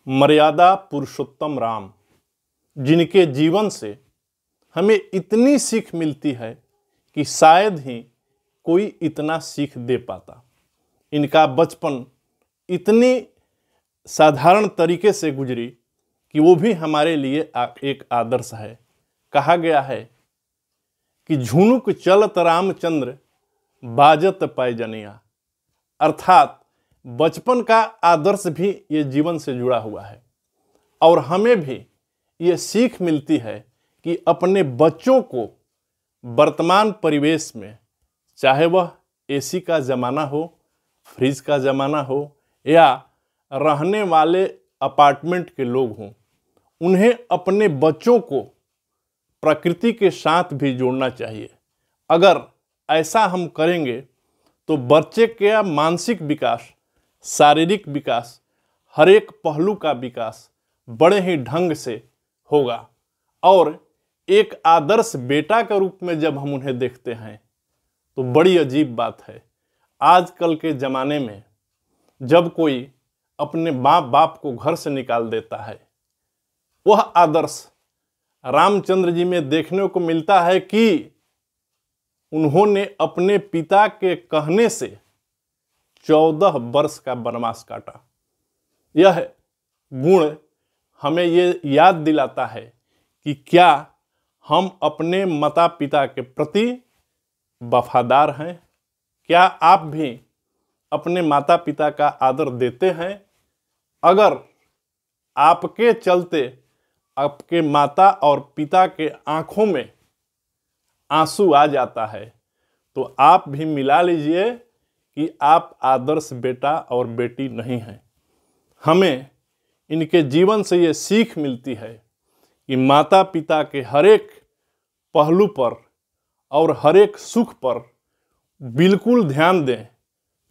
मर्यादा पुरुषोत्तम राम, जिनके जीवन से हमें इतनी सीख मिलती है कि शायद ही कोई इतना सीख दे पाता। इनका बचपन इतनी साधारण तरीके से गुजरी कि वो भी हमारे लिए एक आदर्श है। कहा गया है कि झुनुक चलत रामचंद्र बाजत पैजनिया, अर्थात बचपन का आदर्श भी ये जीवन से जुड़ा हुआ है और हमें भी ये सीख मिलती है कि अपने बच्चों को वर्तमान परिवेश में, चाहे वह एसी का ज़माना हो, फ्रिज का ज़माना हो या रहने वाले अपार्टमेंट के लोग हों, उन्हें अपने बच्चों को प्रकृति के साथ भी जोड़ना चाहिए। अगर ऐसा हम करेंगे तो बच्चे का मानसिक विकास, शारीरिक विकास, हर एक पहलू का विकास बड़े ही ढंग से होगा और एक आदर्श बेटा के रूप में जब हम उन्हें देखते हैं तो बड़ी अजीब बात है। आजकल के ज़माने में जब कोई अपने माँ बाप को घर से निकाल देता है, वह आदर्श रामचंद्र जी में देखने को मिलता है कि उन्होंने अपने पिता के कहने से 14 वर्ष का वनवास काटा। यह गुण हमें ये याद दिलाता है कि क्या हम अपने माता पिता के प्रति वफादार हैं? क्या आप भी अपने माता पिता का आदर देते हैं? अगर आपके चलते आपके माता और पिता के आंखों में आंसू आ जाता है तो आप भी मिला लीजिए कि आप आदर्श बेटा और बेटी नहीं हैं। हमें इनके जीवन से ये सीख मिलती है कि माता पिता के हर एक पहलू पर और हर एक सुख पर बिल्कुल ध्यान दें,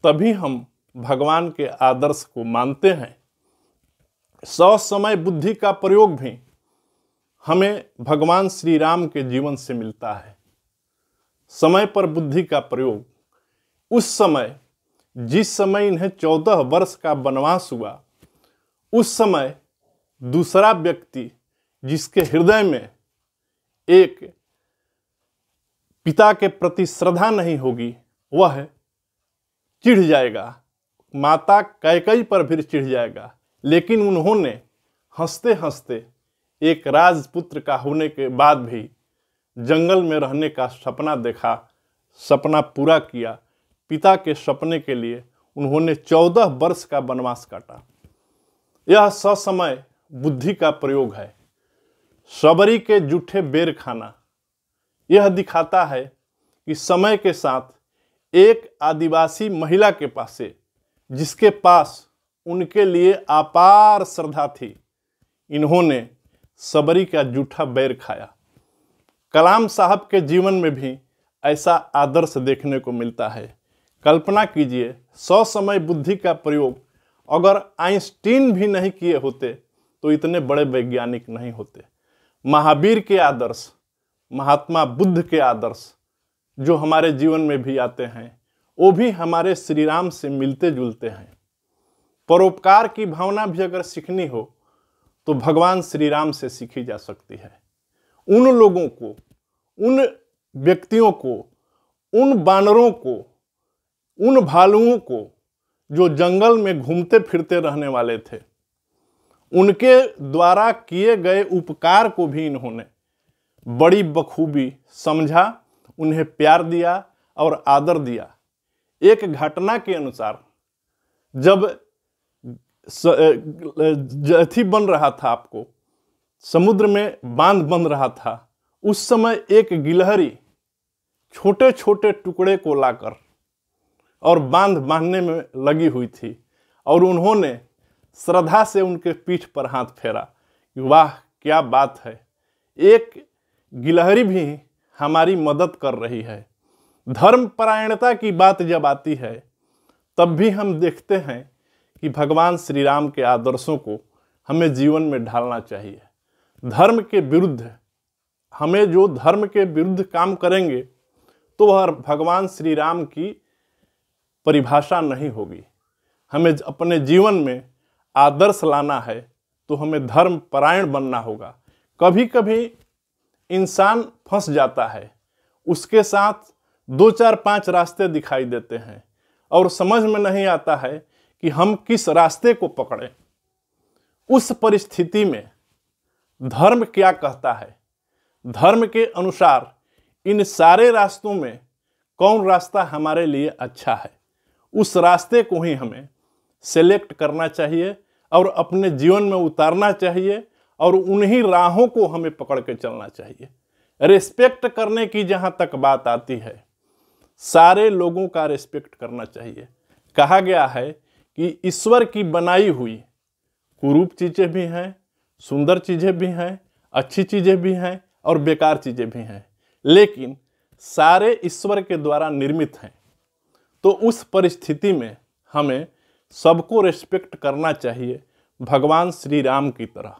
तभी हम भगवान के आदर्श को मानते हैं। समय बुद्धि का प्रयोग भी हमें भगवान श्री राम के जीवन से मिलता है। समय पर बुद्धि का प्रयोग, उस समय जिस समय इन्हें 14 वर्ष का वनवास हुआ, उस समय दूसरा व्यक्ति जिसके हृदय में एक पिता के प्रति श्रद्धा नहीं होगी, वह चिढ़ जाएगा, माता कैकेयी पर भी चिढ़ जाएगा। लेकिन उन्होंने हंसते हंसते एक राजपुत्र का होने के बाद भी जंगल में रहने का सपना देखा, सपना पूरा किया। पिता के सपने के लिए उन्होंने 14 वर्ष का वनवास काटा। यह ससमय बुद्धि का प्रयोग है। सबरी के जूठे बेर खाना, यह दिखाता है कि समय के साथ एक आदिवासी महिला के पास से, जिसके पास उनके लिए अपार श्रद्धा थी, इन्होंने सबरी का जूठा बेर खाया। कलाम साहब के जीवन में भी ऐसा आदर्श देखने को मिलता है। कल्पना कीजिए, ससमय बुद्धि का प्रयोग अगर आइंस्टीन भी नहीं किए होते तो इतने बड़े वैज्ञानिक नहीं होते। महावीर के आदर्श, महात्मा बुद्ध के आदर्श जो हमारे जीवन में भी आते हैं, वो भी हमारे श्री राम से मिलते जुलते हैं। परोपकार की भावना भी अगर सीखनी हो तो भगवान श्री राम से सीखी जा सकती है। उन लोगों को, उन व्यक्तियों को, उन बानरों को, उन भालुओं को जो जंगल में घूमते फिरते रहने वाले थे, उनके द्वारा किए गए उपकार को भी इन्होंने बड़ी बखूबी समझा, उन्हें प्यार दिया और आदर दिया। एक घटना के अनुसार जब जथी बन रहा था, आपको समुद्र में बांध बन रहा था, उस समय एक गिलहरी छोटे छोटे टुकड़े को लाकर और बांध बांधने में लगी हुई थी और उन्होंने श्रद्धा से उनके पीठ पर हाथ फेरा कि वाह क्या बात है, एक गिलहरी भी हमारी मदद कर रही है। धर्म परायणता की बात जब आती है तब भी हम देखते हैं कि भगवान श्री राम के आदर्शों को हमें जीवन में ढालना चाहिए। धर्म के विरुद्ध, हमें जो धर्म के विरुद्ध काम करेंगे तो वह भगवान श्री राम की परिभाषा नहीं होगी। हमें अपने जीवन में आदर्श लाना है तो हमें धर्म परायण बनना होगा। कभी कभी इंसान फंस जाता है, उसके साथ 2 4 5 रास्ते दिखाई देते हैं और समझ में नहीं आता है कि हम किस रास्ते को पकड़ें। उस परिस्थिति में धर्म क्या कहता है, धर्म के अनुसार इन सारे रास्तों में कौन रास्ता हमारे लिए अच्छा है, उस रास्ते को ही हमें सेलेक्ट करना चाहिए और अपने जीवन में उतारना चाहिए और उन्हीं राहों को हमें पकड़ के चलना चाहिए। रिस्पेक्ट करने की जहाँ तक बात आती है, सारे लोगों का रिस्पेक्ट करना चाहिए। कहा गया है कि ईश्वर की बनाई हुई कुरूप चीज़ें भी हैं, सुंदर चीज़ें भी हैं, अच्छी चीज़ें भी हैं और बेकार चीज़ें भी हैं, लेकिन सारे ईश्वर के द्वारा निर्मित हैं। तो उस परिस्थिति में हमें सबको रिस्पेक्ट करना चाहिए। भगवान श्री राम की तरह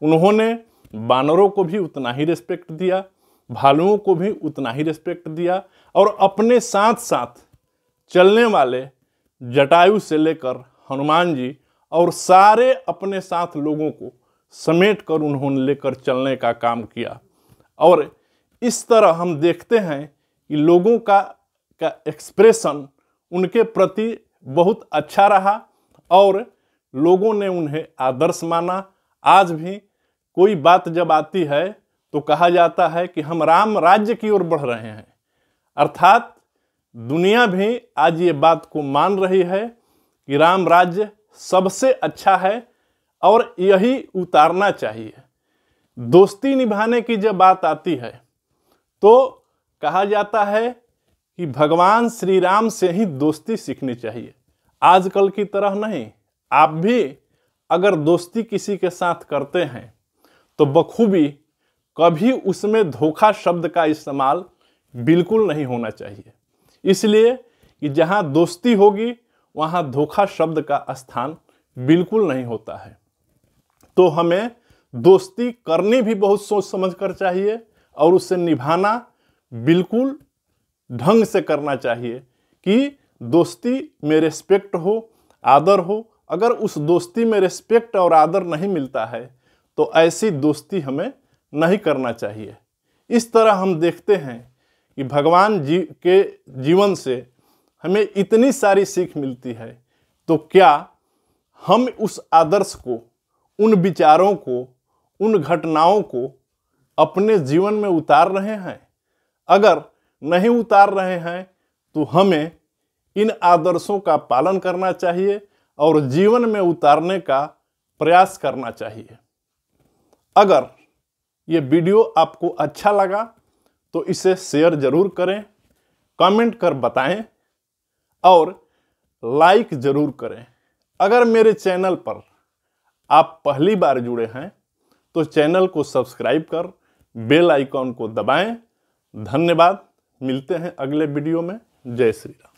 उन्होंने बानरों को भी उतना ही रिस्पेक्ट दिया, भालुओं को भी उतना ही रिस्पेक्ट दिया और अपने साथ साथ चलने वाले जटायु से लेकर हनुमान जी और सारे अपने साथ लोगों को समेट कर उन्होंने लेकर चलने का काम किया। और इस तरह हम देखते हैं कि लोगों का एक्सप्रेशन उनके प्रति बहुत अच्छा रहा और लोगों ने उन्हें आदर्श माना। आज भी कोई बात जब आती है तो कहा जाता है कि हम राम राज्य की ओर बढ़ रहे हैं, अर्थात दुनिया भी आज ये बात को मान रही है कि राम राज्य सबसे अच्छा है और यही उतारना चाहिए। दोस्ती निभाने की जब बात आती है तो कहा जाता है कि भगवान श्री राम से ही दोस्ती सीखनी चाहिए, आजकल की तरह नहीं। आप भी अगर दोस्ती किसी के साथ करते हैं तो बखूबी कभी उसमें धोखा शब्द का इस्तेमाल बिल्कुल नहीं होना चाहिए, इसलिए कि जहाँ दोस्ती होगी वहाँ धोखा शब्द का स्थान बिल्कुल नहीं होता है। तो हमें दोस्ती करनी भी बहुत सोच समझ कर चाहिए और उसे निभाना बिल्कुल ढंग से करना चाहिए कि दोस्ती में रिस्पेक्ट हो, आदर हो। अगर उस दोस्ती में रिस्पेक्ट और आदर नहीं मिलता है तो ऐसी दोस्ती हमें नहीं करना चाहिए। इस तरह हम देखते हैं कि भगवान जी के जीवन से हमें इतनी सारी सीख मिलती है, तो क्या हम उस आदर्श को, उन विचारों को, उन घटनाओं को अपने जीवन में उतार रहे हैं? अगर नहीं उतार रहे हैं तो हमें इन आदर्शों का पालन करना चाहिए और जीवन में उतारने का प्रयास करना चाहिए। अगर ये वीडियो आपको अच्छा लगा तो इसे शेयर जरूर करें, कमेंट कर बताएं और लाइक जरूर करें। अगर मेरे चैनल पर आप पहली बार जुड़े हैं तो चैनल को सब्सक्राइब कर बेल आइकॉन को दबाएं। धन्यवाद। मिलते हैं अगले वीडियो में। जय श्री राम।